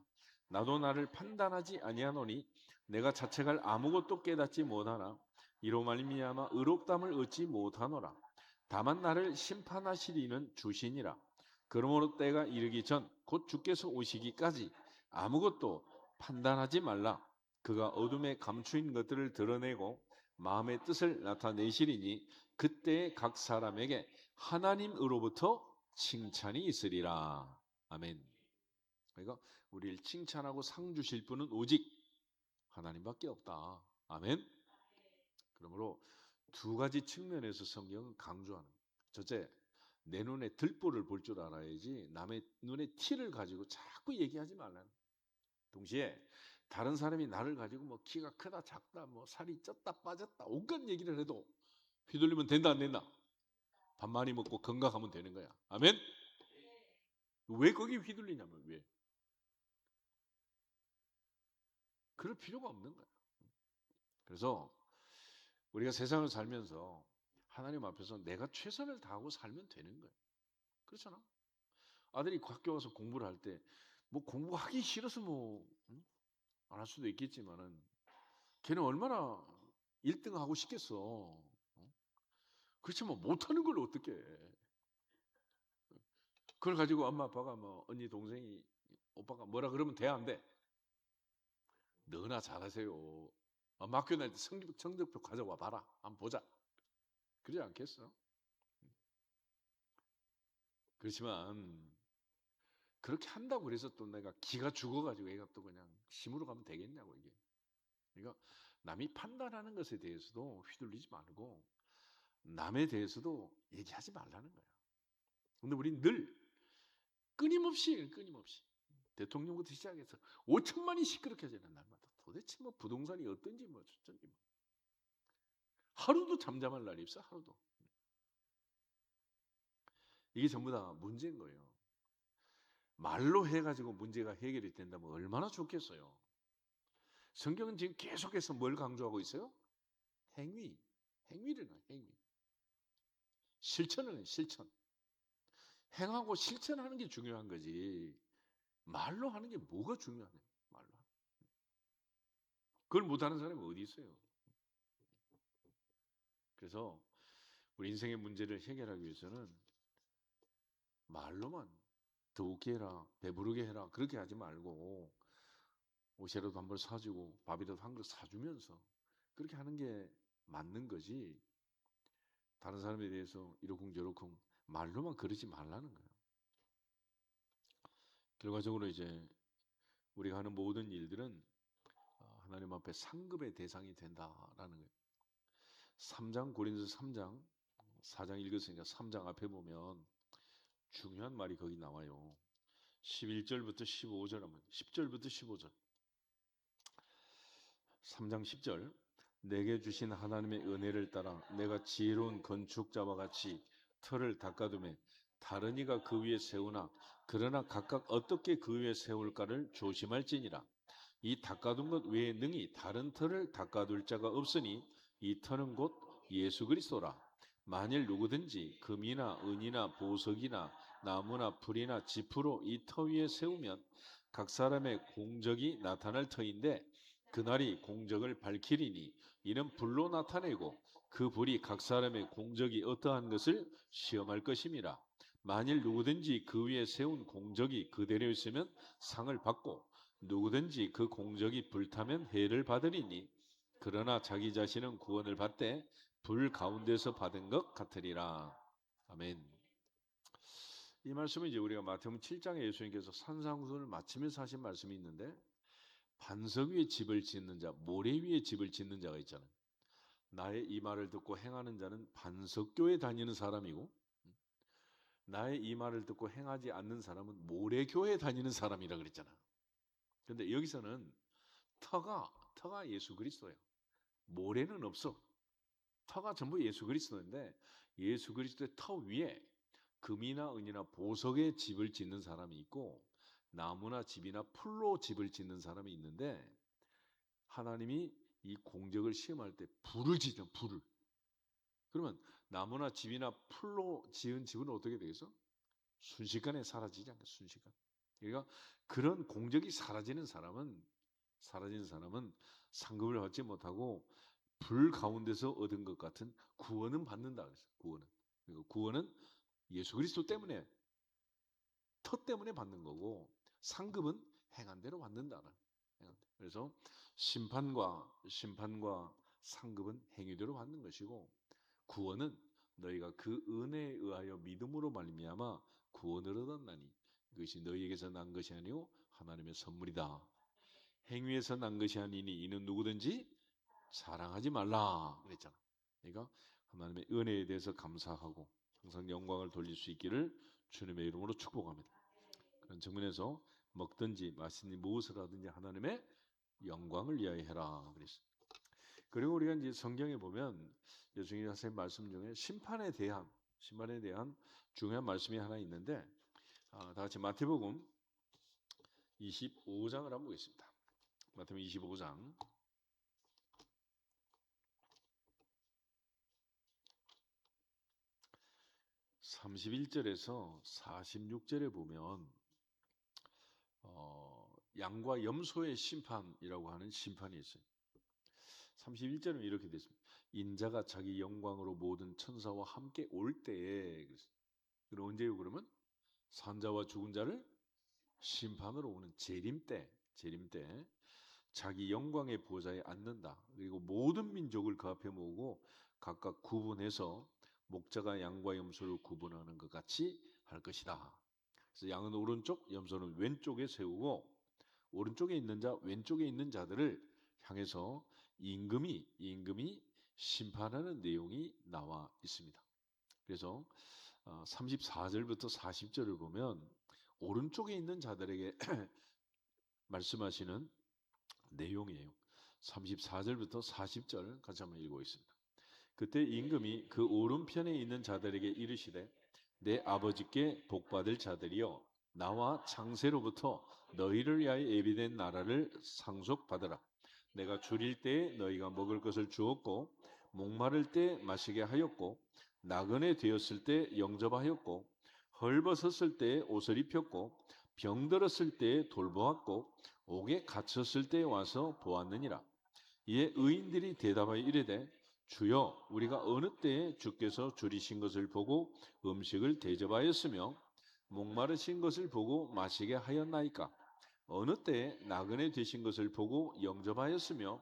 나도 나를 판단하지 아니하노니 내가 자책할 아무것도 깨닫지 못하나 이로 말미암아 의롭담을 얻지 못하노라. 다만 나를 심판하시리는 주시니라. 그러므로 때가 이르기 전 곧 주께서 오시기까지 아무것도 판단하지 말라. 그가 어둠에 감추인 것들을 드러내고 마음의 뜻을 나타내시리니 그때에 각 사람에게 하나님으로부터 칭찬이 있으리라. 아멘. 그러니까 우리를 칭찬하고 상 주실 분은 오직 하나님밖에 없다. 아멘. 그러므로 두 가지 측면에서 성경은 강조하는 거예요. 첫째, 내 눈에 들보를 볼 줄 알아야지 남의 눈에 티를 가지고 자꾸 얘기하지 말라는. 동시에 다른 사람이 나를 가지고 뭐 키가 크다 작다 뭐 살이 쪘다 빠졌다 온갖 얘기를 해도 휘둘리면 된다 안 된다? 밥 많이 먹고 건강하면 되는 거야. 아멘? 왜 거기 휘둘리냐면 왜? 그럴 필요가 없는 거야. 그래서 우리가 세상을 살면서 하나님 앞에서 내가 최선을 다하고 살면 되는 거예요. 그렇잖아? 아들이 학교 가서 공부를 할 때 뭐 공부하기 싫어서 뭐 안 할 수도 있겠지만은 걔는 얼마나 1등 하고 싶겠어. 그렇지만 못하는 걸 어떻게 해. 그걸 가지고 엄마 아빠가 뭐 언니 동생이 오빠가 뭐라 그러면 돼 안 돼? 너나 잘하세요. 학교 다닐 때 성적표 가져와 봐라. 한번 보자. 그러지 않겠어? 그렇지만 그렇게 한다고 그래서 또 내가 기가 죽어가지고 애가 또 그냥 심으로 가면 되겠냐고 이게. 그러니까 남이 판단하는 것에 대해서도 휘둘리지 말고 남에 대해서도 얘기하지 말라는 거야. 근데 우린 늘 끊임없이 대통령부터 시작해서 5천만이 시끄럽게 하잖아요. 날마다. 도대체 뭐 부동산이 어떤지 뭐 어쩐지 뭐. 하루도 잠잠할 날이 없어. 하루도. 이게 전부 다 문제인 거예요. 말로 해가지고 문제가 해결이 된다면 얼마나 좋겠어요. 성경은 지금 계속해서 뭘 강조하고 있어요? 행위. 행위를 해. 행위. 실천을 해. 실천. 행하고 실천하는 게 중요한 거지. 말로 하는 게 뭐가 중요하냐. 말로. 그걸 못하는 사람이 어디 있어요. 그래서 우리 인생의 문제를 해결하기 위해서는 말로만 더욱게 해라, 배부르게 해라 그렇게 하지 말고 옷이라도 한 벌 사주고 밥이라도 한 그릇 사주면서 그렇게 하는 게 맞는 거지. 다른 사람에 대해서 이러쿵저러쿵 말로만 그러지 말라는 거예요. 결과적으로 이제 우리가 하는 모든 일들은 하나님 앞에 상급의 대상이 된다라는 거예요. 3장 고린도서 3장 4장 읽었으니까 3장 앞에 보면 중요한 말이 거기 나와요. 11절부터 15절 하면 10절부터 15절 3장 10절 내게 주신 하나님의 은혜를 따라 내가 지혜로운 건축자와 같이 터를 닦아두매 다른 이가 그 위에 세우나 그러나 각각 어떻게 그 위에 세울까를 조심할지니라. 이 닦아둔 것 외에 능히 다른 터를 닦아둘 자가 없으니 이 터는 곧 예수 그리스도라. 만일 누구든지 금이나 은이나 보석이나 나무나 풀이나 지푸로 이 터 위에 세우면 각 사람의 공적이 나타날 터인데 그날이 공적을 밝히리니 이는 불로 나타내고 그 불이 각 사람의 공적이 어떠한 것을 시험할 것임이라. 만일 누구든지 그 위에 세운 공적이 그대로 있으면 상을 받고 누구든지 그 공적이 불타면 해를 받으리니 그러나 자기 자신은 구원을 받되 불 가운데서 받은 것 같으리라. 아멘. 이 말씀은 이제 우리가 마태복음 7장에 예수님께서 산상수훈을 마치면서 하신 말씀이 있는데 반석 위에 집을 짓는 자, 모래 위에 집을 짓는 자가 있잖아요. 나의 이 말을 듣고 행하는 자는 반석교에 다니는 사람이고 나의 이 말을 듣고 행하지 않는 사람은 모래교에 다니는 사람이라 그랬잖아. 그런데 여기서는 터가 예수 그리스도예요. 모래는 없어. 터가 전부 예수 그리스도인데 예수 그리스도의 터 위에 금이나 은이나 보석의 집을 짓는 사람이 있고 나무나 집이나 풀로 집을 짓는 사람이 있는데 하나님이 이 공적을 시험할 때 불을 지죠. 불을. 그러면 나무나 집이나 풀로 지은 집은 어떻게 되겠어? 순식간에 사라지지 않겠어. 순식간. 그러니까 그런 공적이 사라진 사람은 상급을 받지 못하고 불 가운데서 얻은 것 같은 구원은 받는다 그랬어요. 구원은. 그리고 구원은 예수 그리스도 때문에 터 때문에 받는 거고 상급은 행한 대로 받는다는. 그래서 심판과 상급은 행위대로 받는 것이고 구원은 너희가 그 은혜에 의하여 믿음으로 말미암아 구원을 얻었나니 이것이 너희에게서 난 것이 아니요 하나님의 선물이다. 행위에서 난 것이 아니니 이는 누구든지 자랑하지 말라 그랬잖아. 그러니까 하나님의 은혜에 대해서 감사하고 항상 영광을 돌릴 수 있기를 주님의 이름으로 축복합니다. 그런 측면에서 먹든지 마시든지 무엇을 하든지 하나님의 영광을 위하여 해라 그랬어요. 그리고 우리가 이제 성경에 보면 여중희 선생님 말씀 중에 심판에 대한 중요한 말씀이 하나 있는데, 다 같이 마태복음 25장을 한번 보겠습니다. 마태복음 25장 31절에서 46절에 보면 양과 염소의 심판이라고 하는 심판이 있어요. 31절은 이렇게 되어 있습니다. 인자가 자기 영광으로 모든 천사와 함께 올 때에, 그럼 언제요? 그러면 산자와 죽은 자를 심판으로 오는 재림 때 자기 영광의 보좌에 앉는다. 그리고 모든 민족을 그 앞에 모으고 각각 구분해서 목자가 양과 염소를 구분하는 것 같이 할 것이다. 그래서 양은 오른쪽, 염소는 왼쪽에 세우고 오른쪽에 있는 자, 왼쪽에 있는 자들을 향해서 임금이 심판하는 내용이 나와 있습니다. 그래서 34절부터 40절을 보면 오른쪽에 있는 자들에게 말씀하시는 내용이에요. 34절부터 40절 같이 한번 읽어보겠습니다. 그때 임금이 그 오른편에 있는 자들에게 이르시되 내 아버지께 복받을 자들이여 나와 창세로부터 너희를 위하여 예비된 나라를 상속받으라. 내가 줄일 때에 너희가 먹을 것을 주었고 목마를 때 마시게 하였고 나그네 되었을 때 영접하였고 헐벗었을 때 옷을 입혔고 병들었을 때 돌보았고 옥에 갇혔을 때 와서 보았느니라. 이에 의인들이 대답하여 이르되 주여 우리가 어느 때에 주께서 줄이신 것을 보고 음식을 대접하였으며 목마르신 것을 보고 마시게 하였나이까? 어느 때에 나그네 되신 것을 보고 영접하였으며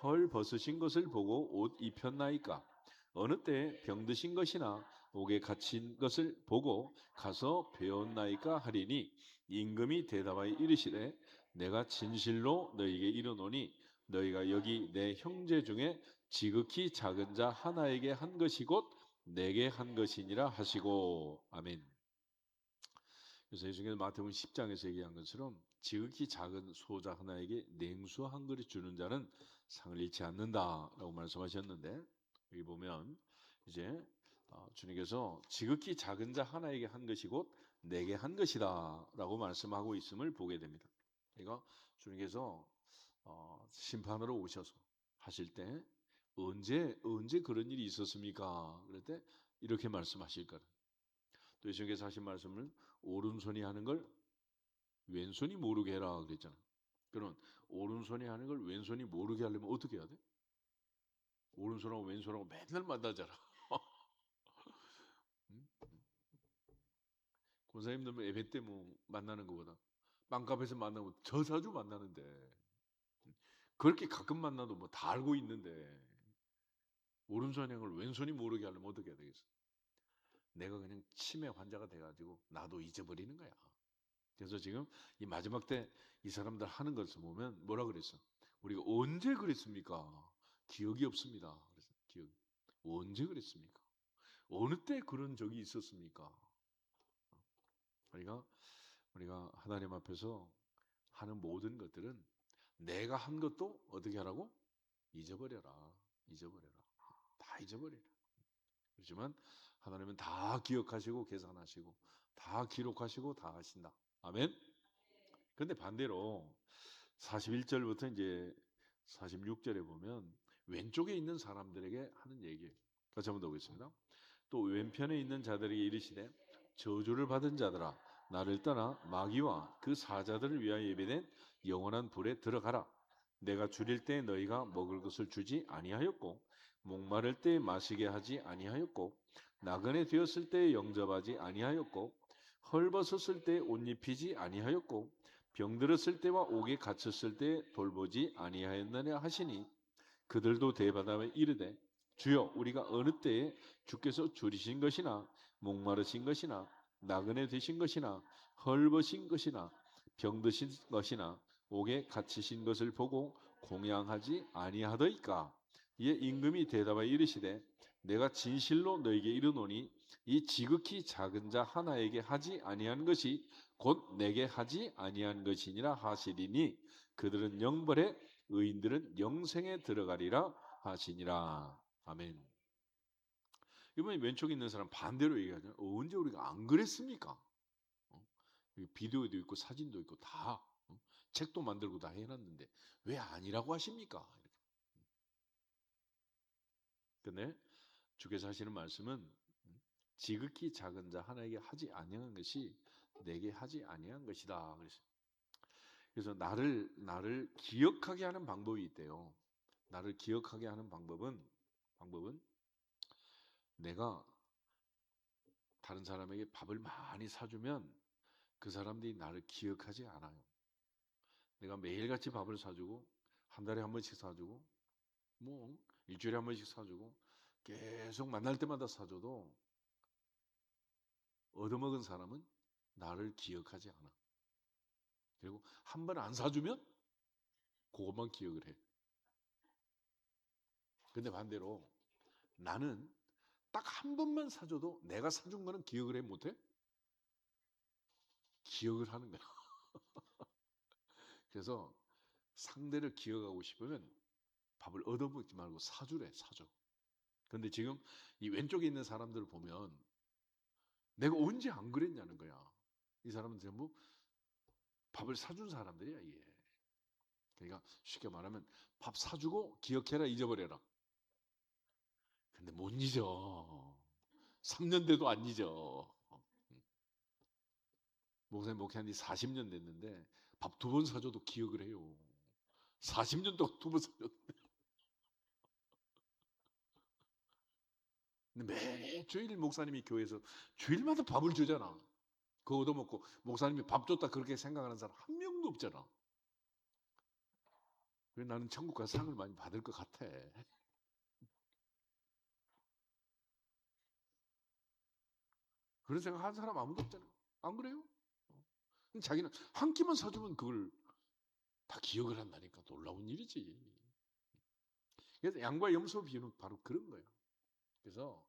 헐 벗으신 것을 보고 옷 입혔나이까? 어느 때에 병드신 것이나 옥에 갇힌 것을 보고 가서 배웠나이까 하리니 임금이 대답하여 이르시되 내가 진실로 너희에게 이르노니 너희가 여기 내 형제 중에 지극히 작은 자 하나에게 한 것이 곧 내게 한 것이니라 하시고. 아멘. 그래서 이 중에 마태복음 10장에서 얘기한 것처럼 지극히 작은 소자 하나에게 냉수 한 그릇 주는 자는 상을 잃지 않는다라고 말씀하셨는데, 여기 보면 이제 주님께서 지극히 작은 자 하나에게 한 것이 곧 내게 한 것이다라고 말씀하고 있음을 보게 됩니다. 그러니까 주님께서 심판으로 오셔서 하실 때 언제 그런 일이 있었습니까? 그럴 때 이렇게 말씀하실 거라. 또 예수님께서 하신 말씀을 오른손이 하는 걸 왼손이 모르게 해라 그랬잖아. 그럼 오른손이 하는 걸 왼손이 모르게 하려면 어떻게 해야 돼? 오른손하고 왼손하고 맨날 만나잖아. 응? 권사님들 예배 때 뭐 만나는 것보다 빵값에서 만나면 저 자주 만나는데, 그렇게 가끔 만나도 뭐 다 알고 있는데 오른손 행을 왼손이 모르게 하려면 어떻게 해야 되겠어? 내가 그냥 치매 환자가 돼가지고 나도 잊어버리는 거야. 그래서 지금 이 마지막 때 이 사람들 하는 것을 보면 뭐라 그랬어? 우리가 언제 그랬습니까? 기억이 없습니다. 그래서 기억. 언제 그랬습니까? 어느 때 그런 적이 있었습니까? 우리가 하나님 앞에서 하는 모든 것들은 내가 한 것도 어떻게 하라고? 잊어버려라. 다 잊어버려라. 그렇지만 하나님은 다 기억하시고 계산하시고 다 기록하시고 다 하신다. 아멘. 그런데 반대로 41절부터 이제 46절에 보면 왼쪽에 있는 사람들에게 하는 얘기예요. 같이 한번 더 보겠습니다. 또 왼편에 있는 자들에게 이르시되 저주를 받은 자들아 나를 떠나 마귀와 그 사자들을 위하여 예배된 영원한 불에 들어가라. 내가 줄일 때 너희가 먹을 것을 주지 아니하였고 목마를 때 마시게 하지 아니하였고 나그네 되었을 때 영접하지 아니하였고 헐벗었을 때 옷 입히지 아니하였고 병들었을 때와 옥에 갇혔을 때 돌보지 아니하였느냐 하시니 그들도 대답하여 이르되 주여 우리가 어느 때에 주께서 줄이신 것이나 목마르신 것이나 나그네 되신 것이나 헐벗으신 것이나 병드신 것이나 옥에 갇히신 것을 보고 공양하지 아니하더이까. 이에 임금이 대답하여 이르시되 내가 진실로 너에게 이르노니 이 지극히 작은 자 하나에게 하지 아니한 것이 곧 내게 하지 아니한 것이니라 하시리니 그들은 영벌에 의인들은 영생에 들어가리라 하시니라. 아멘. 이번에 왼쪽에 있는 사람 반대로 얘기하잖아요. 언제 우리가 안 그랬습니까? 비디오도 있고 사진도 있고 다 책도 만들고 다 해놨는데 왜 아니라고 하십니까? 근데 주께서 하시는 말씀은 지극히 작은 자 하나에게 하지 아니한 것이 내게 하지 아니한 것이다. 그래서 나를 기억하게 하는 방법이 있대요. 나를 기억하게 하는 방법은 내가 다른 사람에게 밥을 많이 사주면 그 사람들이 나를 기억하지 않아요. 내가 매일같이 밥을 사주고 한 달에 한 번씩 사주고 뭐 일주일에 한 번씩 사주고 계속 만날 때마다 사줘도 얻어먹은 사람은 나를 기억하지 않아. 그리고 한 번 안 사주면 그것만 기억을 해. 근데 반대로 나는 딱 한 번만 사줘도 내가 사준 거는 기억을 해 못해? 기억을 하는 거야. 그래서 상대를 기억하고 싶으면 밥을 얻어먹지 말고 사주래, 사줘. 근데 지금 이 왼쪽에 있는 사람들을 보면 내가 언제 안 그랬냐는 거야. 이 사람은 전부 밥을 사준 사람들이야, 이게. 그러니까 쉽게 말하면 밥 사주고 기억해라, 잊어버려라. 근데 못 잊어. 3년 돼도 안 잊어. 목사님 목회한 지 40년 됐는데 밥 2번 사줘도 기억을 해요. 40년 동안 2번 사줬는데. 근데 매주일 목사님이 교회에서 주일마다 밥을 주잖아. 그거 얻어먹고 목사님이 밥 줬다 그렇게 생각하는 사람 한 명도 없잖아. 그래서 나는 천국 가서 상을 많이 받을 것 같아. 그런 생각 하는 사람 아무도 없잖아. 안 그래요? 자기는 한 끼만 사주면 그걸 다 기억을 한다니까 놀라운 일이지. 그래서 양과 염소 비유는 바로 그런 거예요. 그래서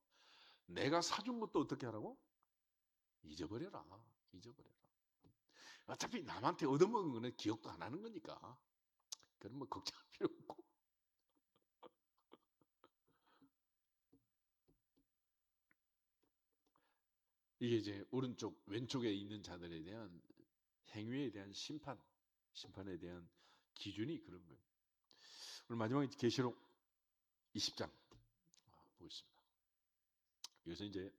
내가 사준 것도 어떻게 하라고? 잊어버려라. 잊어버려라. 어차피 남한테 얻어먹은 거는 기억도 안 하는 거니까. 그런 뭐 걱정할 필요 없고. 이게 이제 오른쪽, 왼쪽에 있는 자들에 대한 행위에 대한 심판에 대한 기준이 그런 거예요. 오늘 마지막에 계시록 20장 보겠습니다. 여기서 이제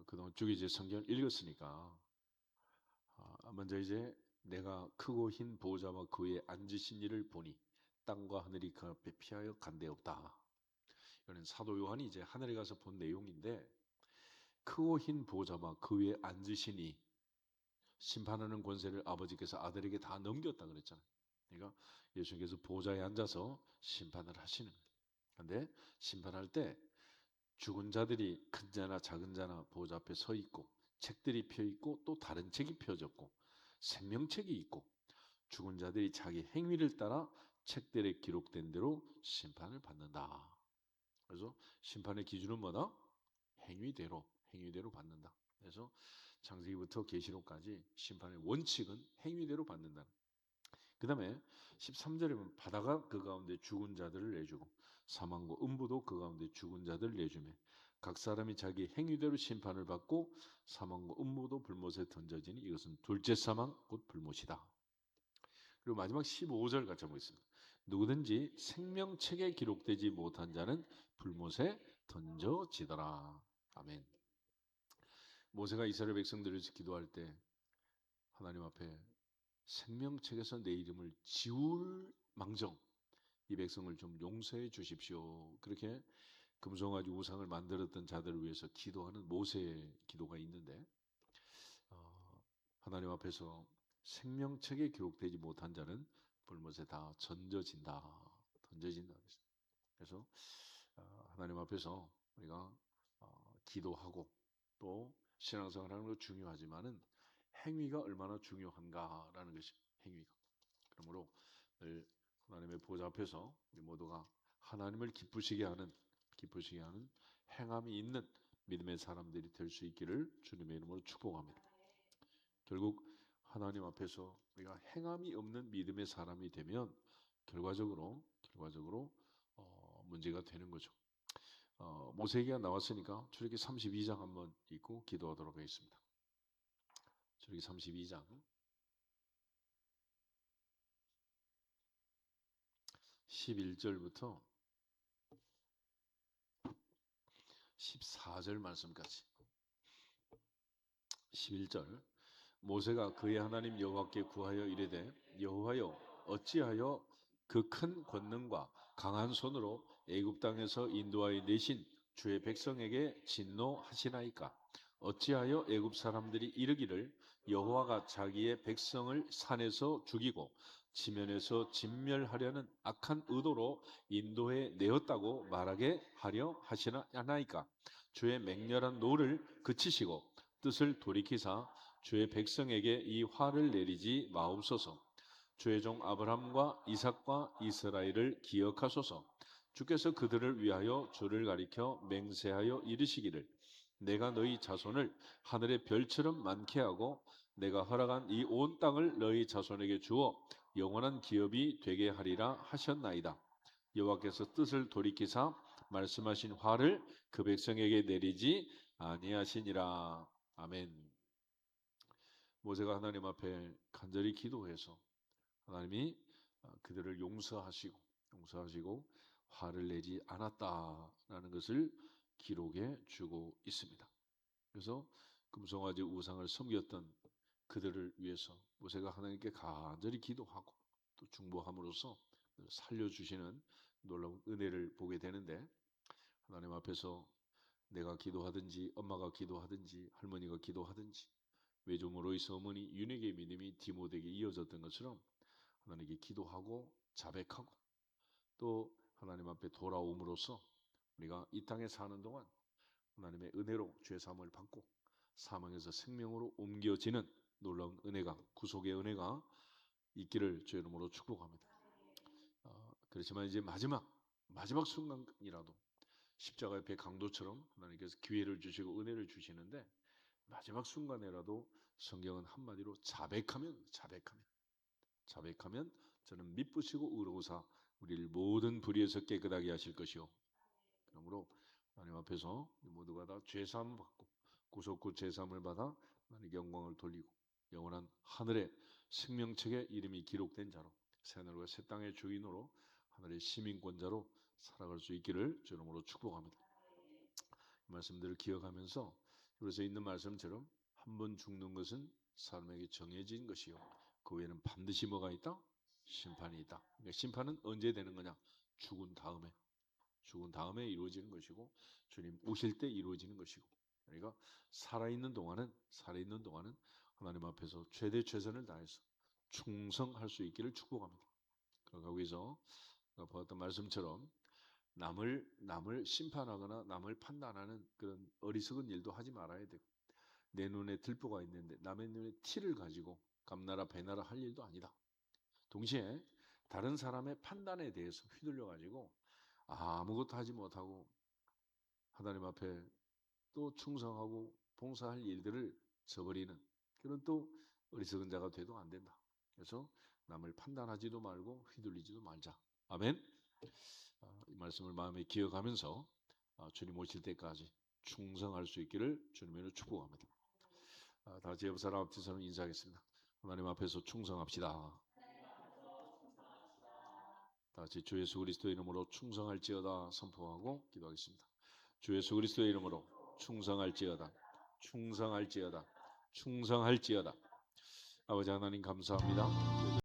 그동안 쭉 이제 성경을 읽었으니까 먼저 이제 내가 크고 흰 보호자와 그 위에 앉으신 이를 보니 땅과 하늘이 그 앞에 피하여 간데없다. 이거는 사도 요한이 이제 하늘에 가서 본 내용인데 크고 흰 보호자와 그 위에 앉으시니 심판하는 권세를 아버지께서 아들에게 다 넘겼다 그랬잖아요. 그러니까 예수님께서 보호자에 앉아서 심판을 하시는 거예요. 그런데 심판할 때 죽은 자들이 큰 자나 작은 자나 보호자 앞에 서 있고 책들이 펴 있고 또 다른 책이 펴졌고 생명책이 있고 죽은 자들이 자기 행위를 따라 책들에 기록된 대로 심판을 받는다. 그래서 심판의 기준은 뭐다? 행위대로 받는다. 그래서 창세기부터 계시록까지 심판의 원칙은 행위대로 받는다. 그 다음에 13절에 보면 바다가 그 가운데 죽은 자들을 내주고 사망과 음부도 그 가운데 죽은 자들을 내주며 각 사람이 자기 행위대로 심판을 받고 사망과 음부도 불못에 던져지니 이것은 둘째 사망 곧 불못이다. 그리고 마지막 15절 같이 한번 보겠습니다. 누구든지 생명책에 기록되지 못한 자는 불못에 던져지더라. 아멘. 모세가 이스라엘 백성들을 위해서 기도할 때 하나님 앞에 생명책에서 내 이름을 지울 망정 이 백성을 좀 용서해 주십시오. 그렇게 금송아지 우상을 만들었던 자들을 위해서 기도하는 모세의 기도가 있는데 하나님 앞에서 생명책에 기록되지 못한 자는 불못에 다 던져진다. 그래서 하나님 앞에서 우리가 기도하고 또 신앙생활 하는 것도 중요하지만은 행위가 얼마나 중요한가라는 것이 행위가. 그러므로 늘 하나님의 보좌 앞에서 우리 모두가 하나님을 기쁘시게 하는 행함이 있는 믿음의 사람들이 될 수 있기를 주님의 이름으로 축복합니다. 결국 하나님 앞에서 우리가 행함이 없는 믿음의 사람이 되면 결과적으로 문제가 되는 거죠. 모세기가 나왔으니까 출애굽기 32장 한번 읽고 기도하도록 하겠습니다. 출애굽기 32장 11절부터 14절 말씀까지. 11절 모세가 그의 하나님 여호와께 구하여 이르되 여호와여 어찌하여 그 큰 권능과 강한 손으로 애굽 땅에서 인도하여 내신 주의 백성에게 진노하시나이까. 어찌하여 애굽 사람들이 이르기를 여호와가 자기의 백성을 산에서 죽이고 지면에서 진멸하려는 악한 의도로 인도해 내었다고 말하게 하려 하시나이까. 주의 맹렬한 노를 그치시고 뜻을 돌이키사 주의 백성에게 이 화를 내리지 마옵소서. 주의 종 아브라함과 이삭과 이스라엘을 기억하소서. 주께서 그들을 위하여 주를 가리켜 맹세하여 이르시기를 내가 너희 자손을 하늘의 별처럼 많게 하고 내가 허락한 이 온 땅을 너희 자손에게 주어 영원한 기업이 되게 하리라 하셨나이다. 여호와께서 뜻을 돌이키사 말씀하신 화를 그 백성에게 내리지 아니하시니라. 아멘. 모세가 하나님 앞에 간절히 기도해서 하나님이 그들을 용서하시고 화를 내지 않았다라는 것을 기록해 주고 있습니다. 그래서 금송아지 우상을 섬겼던 그들을 위해서 모세가 하나님께 간절히 기도하고 또 중보함으로써 살려주시는 놀라운 은혜를 보게 되는데, 하나님 앞에서 내가 기도하든지 엄마가 기도하든지 할머니가 기도하든지 외조모로 있어 어머니 윤회의 믿음이 디모데에게 이어졌던 것처럼 하나님께 기도하고 자백하고 또 하나님 앞에 돌아옴으로써 우리가 이 땅에 사는 동안 하나님의 은혜로 죄사함을 받고 사망에서 생명으로 옮겨지는 놀라운 은혜가, 구속의 은혜가 있기를 주의 이름으로 축복합니다. 그렇지만 이제 마지막 순간이라도 십자가 옆에 강도처럼 하나님께서 기회를 주시고 은혜를 주시는데, 마지막 순간에라도 성경은 한마디로 자백하면 저는 미쁘시고 의로우사 우리를 모든 불의에서 깨끗하게 하실 것이요. 그러므로 하나님 앞에서 모두가 다 죄사함을 받고 구속 후 죄사함을 받아 하나님께 영광을 돌리고 영원한 하늘의 생명책에 이름이 기록된 자로 새하늘과 새 땅의 주인으로 하늘의 시민권자로 살아갈 수 있기를 주 이름으로 축복합니다. 이 말씀들을 기억하면서 여기서 있는 말씀처럼 한 번 죽는 것은 사람에게 정해진 것이요 그 외에는 반드시 뭐가 있다? 심판이 있다. 그러니까 심판은 언제 되는 거냐? 죽은 다음에 이루어지는 것이고 주님 오실 때 이루어지는 것이고, 그러니까 살아있는 동안은 하나님 앞에서 최대 최선을 다해서 충성할 수 있기를 축복합니다. 그러니까 거기서 보았던 말씀처럼 남을 심판하거나 남을 판단하는 그런 어리석은 일도 하지 말아야 되고, 내 눈에 들보가 있는데 남의 눈에 티를 가지고 감나라 배나라 할 일도 아니다. 동시에 다른 사람의 판단에 대해서 휘둘려 가지고 아무것도 하지 못하고 하나님 앞에 또 충성하고 봉사할 일들을 저버리는 그런 또 어리석은 자가 돼도 안 된다. 그래서 남을 판단하지도 말고 휘둘리지도 말자. 아멘. 이 말씀을 마음에 기억하면서 주님 오실 때까지 충성할 수 있기를 주님으로 축복합니다. 다 같이 옆 사람 앞에서는 인사하겠습니다. 하나님 앞에서 충성합시다. 다 같이 주 예수 그리스도의 이름으로 충성할지어다 선포하고 기도하겠습니다. 주 예수 그리스도의 이름으로 충성할지어다. 아버지 하나님 감사합니다.